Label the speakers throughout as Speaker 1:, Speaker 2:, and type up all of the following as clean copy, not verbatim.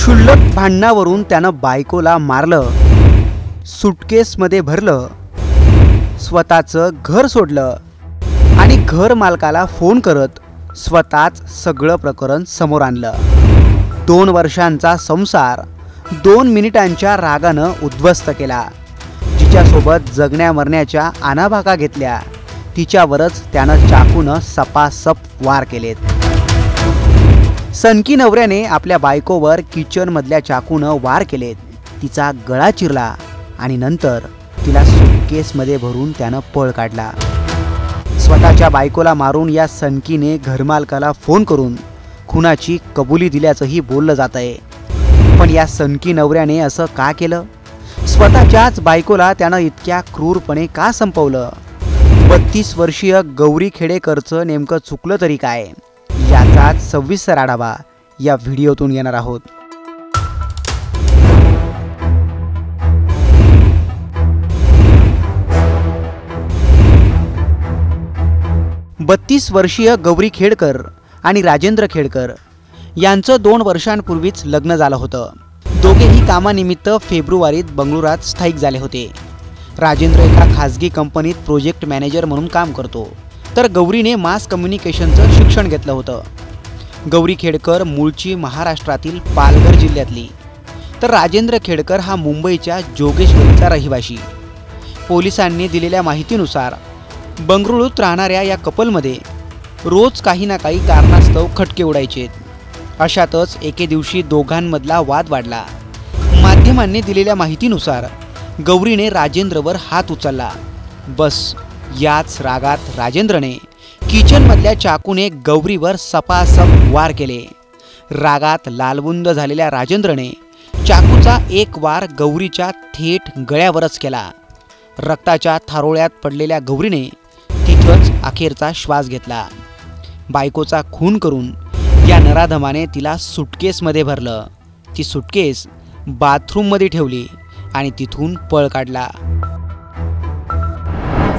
Speaker 1: क्षुल्लक भांडणावरून त्यानं बायकोला मारलं, सुटकेसमध्ये भरलं, स्वतःचं घर सोडलं आणि घर मालकाला फोन करत स्वतःच सगळं प्रकरण समोर आणलं। 2 वर्षांचा संसार 2 मिनिटांच्या रागानं उद्ध्वस्त केला। जिच्यासोबत जगण्या मरण्याच्या आणाभाका घेतल्या तिच्यावरच त्यानं चाकूनं सपासप वार केलेत। सनकी नवऱ्याने आपल्या बायकोवर किचनमधल्या चाकूनं वार केलेत, तिचा गळा चिरला आणि नंतर तिला सुटकेसमध्ये भरून त्यानं पळ काढला। स्वतःच्या बायकोला मारून या सनकीने घरमालकाला फोन करून खुनाची कबुली दिल्याचंही बोललं जात आहे। पण या सनकी नवऱ्याने असं का केलं? स्वतःच्याच बायकोला त्यानं इतक्या क्रूरपणे का संपवलं? 32 वर्षीय गौरी खेडेकरचं नेमकं चुकलं तरी काय, याचाच सविस्तर आढावा या व्हिडिओतून घेणार आहोत। 32 वर्षीय गौरी खेडकर आणि राजेंद्र खेडकर यांचं 2 वर्षांपूर्वीच लग्न झालं होतं। दोघेही कामानिमित्त फेब्रुवारीत बंगळुरात स्थायिक झाले होते। राजेंद्र एका खासगी कंपनीत प्रोजेक्ट मॅनेजर म्हणून काम करतो, तर गौरीने मास कम्युनिकेशनचं शिक्षण घेतलं होतं। गौरी खेडकर मूळची महाराष्ट्रातील पालघर जिल्ह्यातली, तर राजेंद्र खेडकर हा मुंबईच्या जोगेश्वरीचा रहिवासी। पोलिसांनी दिलेल्या माहितीनुसार बंगळुरूत राहणाऱ्या या कपलमध्ये रोज काही ना काही कारणास्तव खटके उडायचे। अशातच एके दिवशी दोघांमधला वाद वाढला। माध्यमांनी दिलेल्या माहितीनुसार गौरीने राजेंद्रवर हात उचलला। बस याच रागात राजेंद्रने किचनमधल्या चाकूने गौरीवर सपासप वार केले। रागात लालबुंद झालेल्या राजेंद्रने चाकूचा एक वार गौरीच्या थेट गळ्यावरच केला। रक्ताच्या थारोळ्यात पडलेल्या गौरीने तिथंच अखेरचा श्वास घेतला। बायकोचा खून करून या नराधमाने तिला सुटकेसमध्ये भरलं, ती सुटकेस बाथरूममध्ये ठेवली आणि तिथून पळ काढला।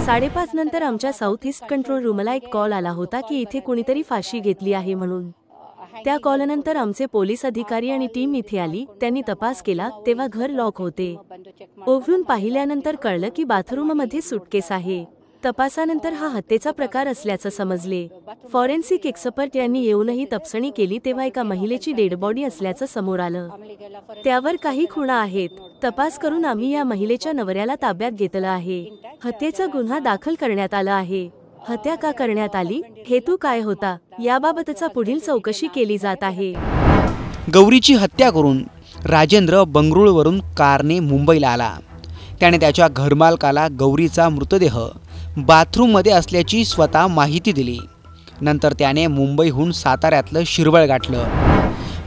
Speaker 2: 5:30 नंतर आमच्या साऊथ ईस्ट कंट्रोल रूमला एक कॉल आला होता की इथे कुणीतरी फाशी घेतली आहे म्हणून। त्या कॉलनंतर आमचे पोलीस अधिकारी आणि टीम इथे आली। त्यांनी तपास केला तेव्हा घर लॉक होते। उघडून पाहिल्यानंतर कळलं की बाथरूममध्ये सुटकेस आहे। तपासानंतर हा हत्येचा प्रकार असल्याचं समजले। फॉरेन्सिक एक्सपर्ट यांनी येऊनही तपासणी केली तेव्हा एका महिलेची डेड बॉडी असल्याचं समोर आलं। त्यावर काही खुणा आहेत। तपास करून आम्ही या महिलेच्या नवऱ्याला ताब्यात घेतलं आहे। हत्येचा गुन्हा दाखल करण्यात आला आहे। हत्या का करण्यात आली, हेतू काय होता, याबाबतचा पुढील चौकशी केली जात आहे।
Speaker 1: गौरीची हत्या करून राजेंद्र बंगळुरूवरून कारने मुंबईला आला। त्याने त्याच्या घरमालकाला गौरीचा मृतदेह बाथरूममध्ये असल्याची स्वतः माहिती दिली। नंतर त्याने मुंबईहून साताऱ्यातलं शिरवळ गाठलं।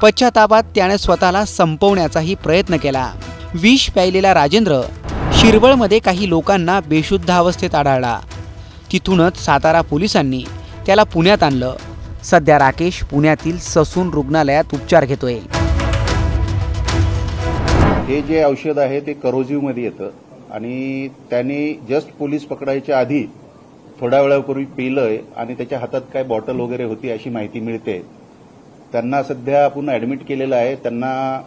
Speaker 1: पश्चातापात त्याने स्वतःला संपवण्याचाही प्रयत्न केला। विष प्यायलेला राजेंद्र शिरवळमध्ये काही लोकांना बेशुद्ध अवस्थेत आढळला। तिथूनच सातारा पोलिसांनी त्याला पुण्यात आणलं। सध्या राकेश पुण्यातील ससून रुग्णालयात उपचार घेतोय।
Speaker 3: हे जे औषध आहे ते करोजिव्ह मध्ये येतं आणि त्याने जस्ट पोलीस पकडायच्या आधी थोड्या वेळापूर्वी पिलंय आणि त्याच्या हातात काय बॉटल वगैरे होती अशी माहिती मिळते। त्यांना सध्या आपण ऍडमिट केलेलं आहे। त्यांना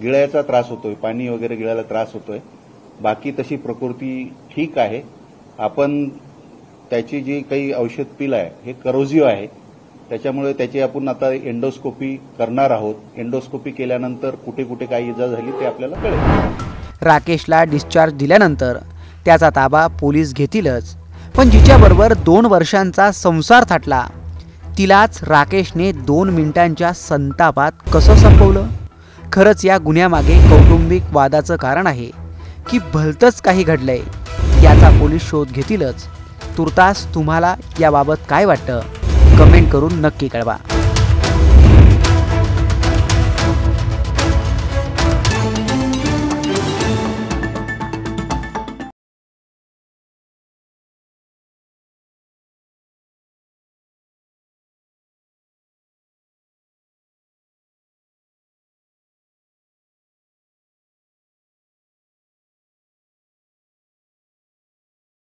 Speaker 3: गिळ्याचा त्रास होतोय, पाणी वगैरे गिळायला त्रास होतोय। बाकी तशी प्रकृती ठीक आहे। आपण त्याची जी काही औषध पिलाय हे करोजिव्ह आहे, त्याच्यामुळे त्याची आपण आता एंडोस्कोपी करणार आहोत। एंडोस्कोपी केल्यानंतर कुठे कुठे काय इजा झाली ते आपल्याला कळेल।
Speaker 1: राकेशला डिस्चार्ज दिल्यानंतर त्याचा ताबा पोलीस घेतीलच, पण जिच्याबरोबर 2 वर्षांचा संसार थाटला तिलाच राकेशने 2 मिनिटांच्या संतापात कसं संपवलं? खरंच या गुन्ह्यामागे कौटुंबिक वादाचं कारण आहे की भलतंच काही घडलंय, याचा पोलीस शोध घेतीलच। तुर्तास तुम्हाला याबाबत काय वाटतं? कमेंट करून नक्की कळवा।